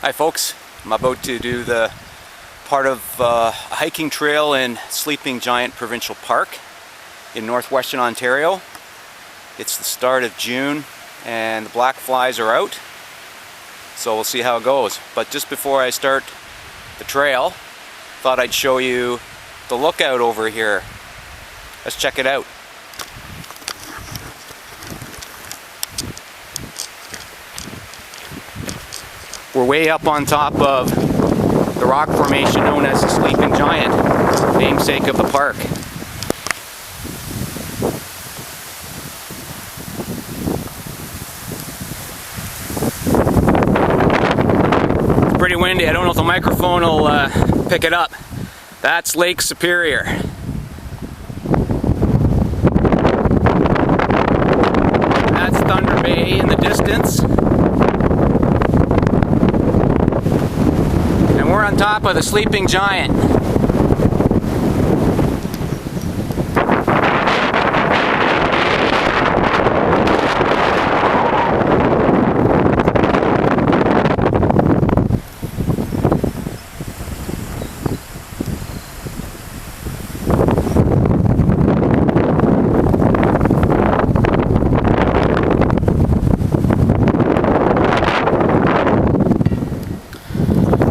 Hi folks, I'm about to do the part of a hiking trail in Sleeping Giant Provincial Park in northwestern Ontario. It's the start of June and the black flies are out, so we'll see how it goes. But just before I start the trail, thought I'd show you the lookout over here. Let's check it out. We're way up on top of the rock formation known as the Sleeping Giant, namesake of the park. It's pretty windy. I don't know if the microphone will pick it up. That's Lake Superior. That's Thunder Bay in the distance. We're on top of the Sleeping Giant.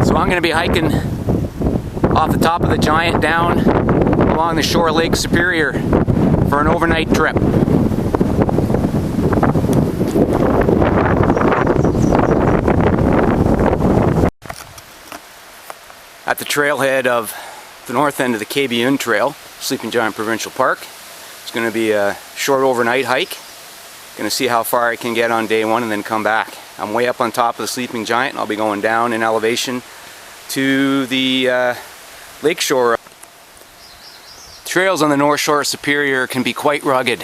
I'm going to be hiking off the top of the Giant down along the shore of Lake Superior for an overnight trip. At the trailhead of the north end of the KBN Trail, Sleeping Giant Provincial Park. It's going to be a short overnight hike. Going to see how far I can get on day one and then come back. I'm way up on top of the Sleeping Giant and I'll be going down in elevation to the lakeshore. Trails on the north shore of Superior can be quite rugged.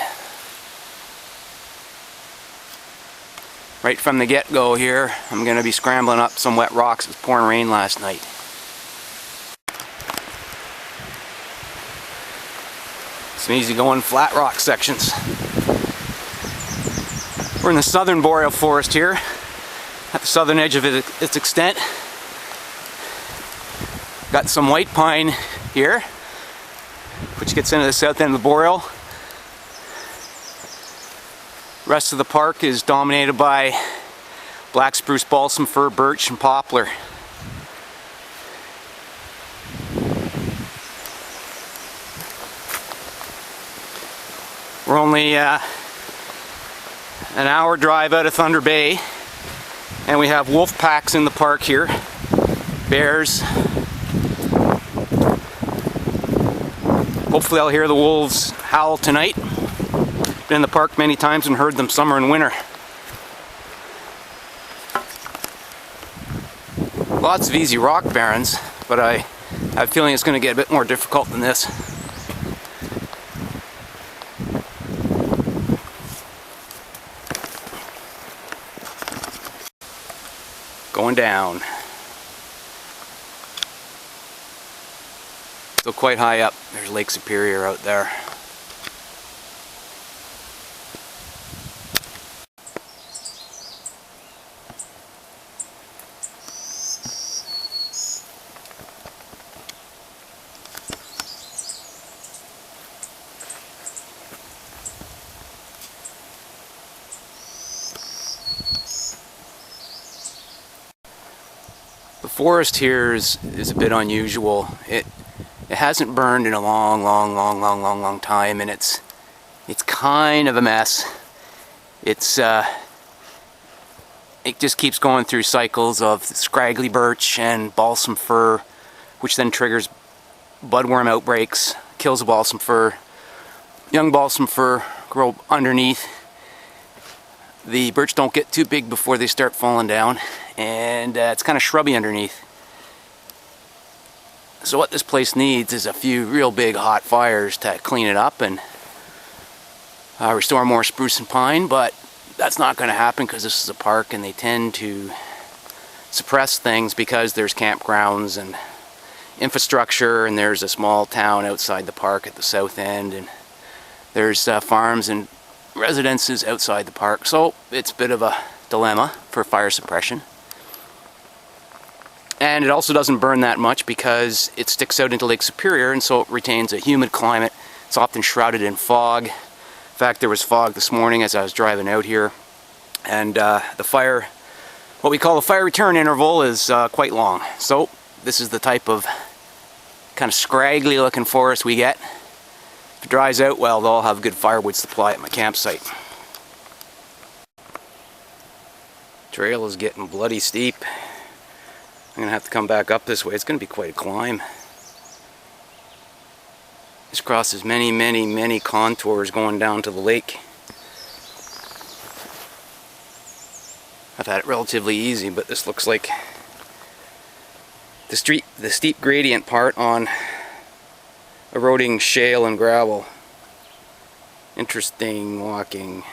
Right from the get-go here, I'm going to be scrambling up some wet rocks. It was pouring rain last night. Some easy going flat rock sections. We're in the southern boreal forest here, at the southern edge of its extent. Got some white pine here, which gets into the south end of the boreal. The rest of the park is dominated by black spruce, balsam fir, birch, and poplar. We're only an hour drive out of Thunder Bay, and we have wolf packs in the park here. Bears. Hopefully I'll hear the wolves howl tonight. Been in the park many times and heard them summer and winter. Lots of easy rock barrens, but I have a feeling it's going to get a bit more difficult than this. Going down. Still quite high up. There's Lake Superior out there. The forest here is a bit unusual. It hasn't burned in a long time, and it's kind of a mess. It just keeps going through cycles of scraggly birch and balsam fir, which then triggers budworm outbreaks, kills the balsam fir. Young balsam fir grow underneath. The birch don't get too big before they start falling down, and it's kind of shrubby underneath. So what this place needs is a few real big hot fires to clean it up and restore more spruce and pine, but that's not going to happen because this is a park and they tend to suppress things because there's campgrounds and infrastructure, and there's a small town outside the park at the south end, and there's farms and residences outside the park, so it's a bit of a dilemma for fire suppression. And it also doesn't burn that much because it sticks out into Lake Superior, and so it retains a humid climate. It's often shrouded in fog. In fact, there was fog this morning as I was driving out here. And the fire, what we call the fire return interval, is quite long. So this is the type of kind of scraggly looking forest we get. If it dries out well, they'll have good firewood supply at my campsite. Trail is getting bloody steep. I'm going to have to come back up this way. It's going to be quite a climb. This crosses many contours going down to the lake. I've had it relatively easy, but this looks like the steep gradient part on eroding shale and gravel. Interesting walking.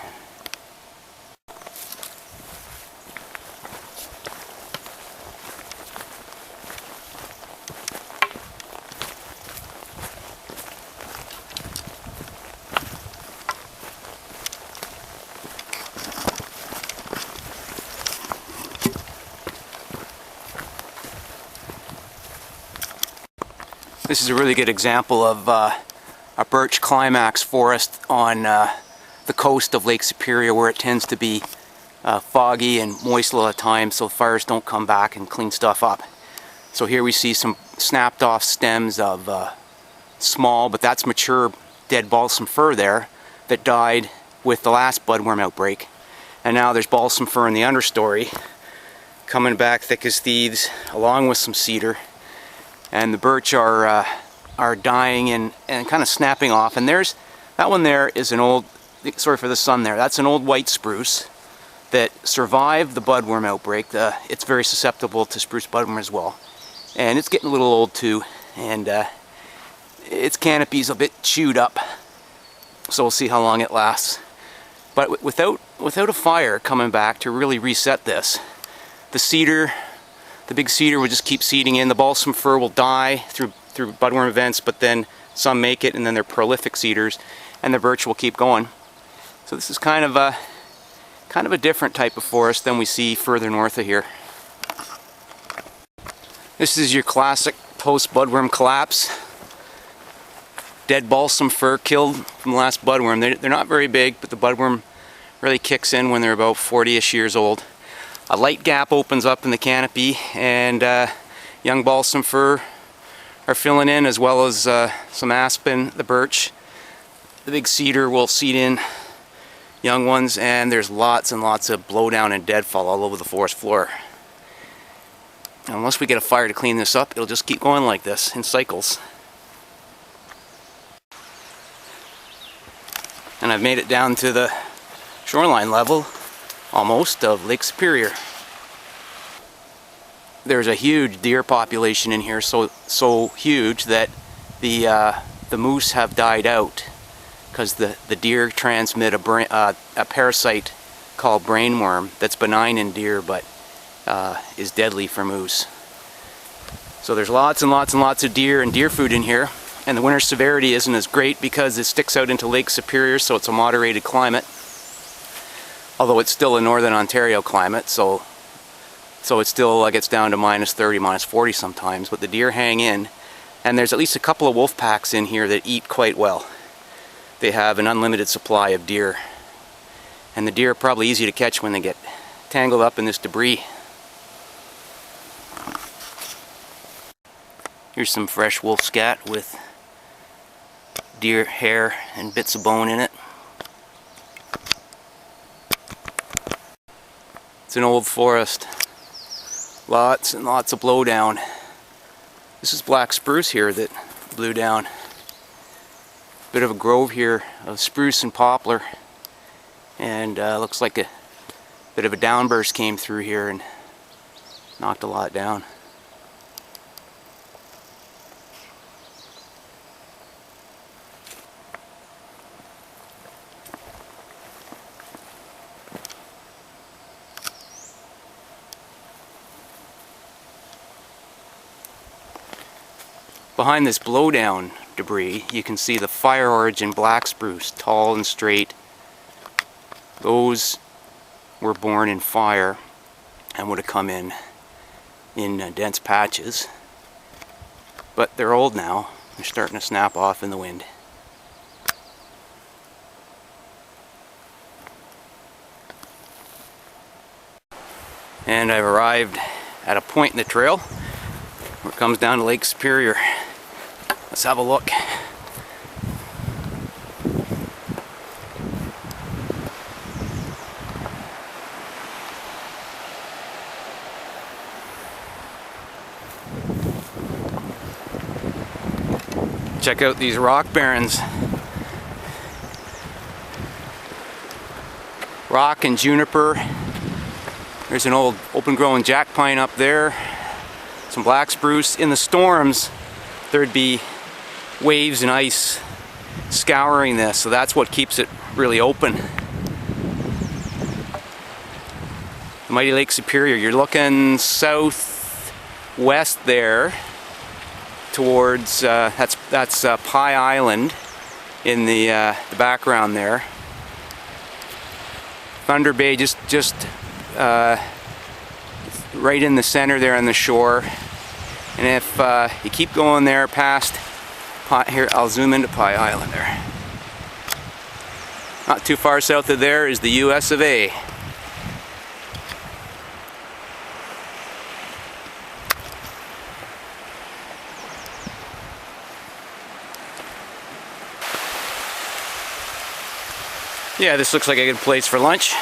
This is a really good example of a birch climax forest on the coast of Lake Superior, where it tends to be foggy and moist a lot of times, so fires don't come back and clean stuff up. So here we see some snapped off stems of small, but that's mature dead balsam fir there that died with the last budworm outbreak. And now there's balsam fir in the understory coming back thick as thieves, along with some cedar. And the birch are dying and kind of snapping off. And there's that one there is an old, sorry for the sun there, that's an old white spruce that survived the budworm outbreak. It's very susceptible to spruce budworm as well. And it's getting a little old too, and its canopy's a bit chewed up. So we'll see how long it lasts. But without a fire coming back to really reset this, the big cedar will just keep seeding in. The balsam fir will die through budworm events, but then some make it, and then they're prolific seeders, and the birch will keep going. So this is kind of a different type of forest than we see further north of here. This is your classic post-budworm collapse. Dead balsam fir killed from the last budworm. They're not very big, but the budworm really kicks in when they're about 40-ish years old. A light gap opens up in the canopy, and young balsam fir are filling in, as well as some aspen, the birch. The big cedar will seed in young ones, and there's lots and lots of blowdown and deadfall all over the forest floor. And unless we get a fire to clean this up, it'll just keep going like this in cycles. And I've made it down to the shoreline level almost of Lake Superior. There's a huge deer population in here, so huge that the moose have died out because the deer transmit a parasite called brainworm that's benign in deer but is deadly for moose. So there's lots and lots and lots of deer and deer food in here, and the winter severity isn't as great because it sticks out into Lake Superior, so it's a moderated climate. Although it's still a northern Ontario climate, so it still gets down to -30, -40 sometimes, but the deer hang in, and there's at least a couple of wolf packs in here that eat quite well. They have an unlimited supply of deer, and the deer are probably easy to catch when they get tangled up in this debris. Here's some fresh wolf scat with deer hair and bits of bone in it. It's an old forest. Lots and lots of blowdown. This is black spruce here that blew down. Bit of a grove here of spruce and poplar. And looks like a bit of a downburst came through here and knocked a lot down. Behind this blowdown debris, you can see the fire origin black spruce, tall and straight. Those were born in fire and would have come in in dense patches. But they're old now. They're starting to snap off in the wind. And I've arrived at a point in the trail where it comes down to Lake Superior. Let's have a look. Check out these rock barrens. Rock and juniper. There's an old open-growing jack pine up there. Some black spruce. In the storms, there'd be waves and ice scouring this, so that's what keeps it really open. The mighty Lake Superior. You're looking southwest there towards that's Pie Island in the background there. Thunder Bay just right in the center there on the shore. And if you keep going there past here, I'll zoom into Pie Island there. Not too far south of there is the US of A. Yeah, this looks like a good place for lunch.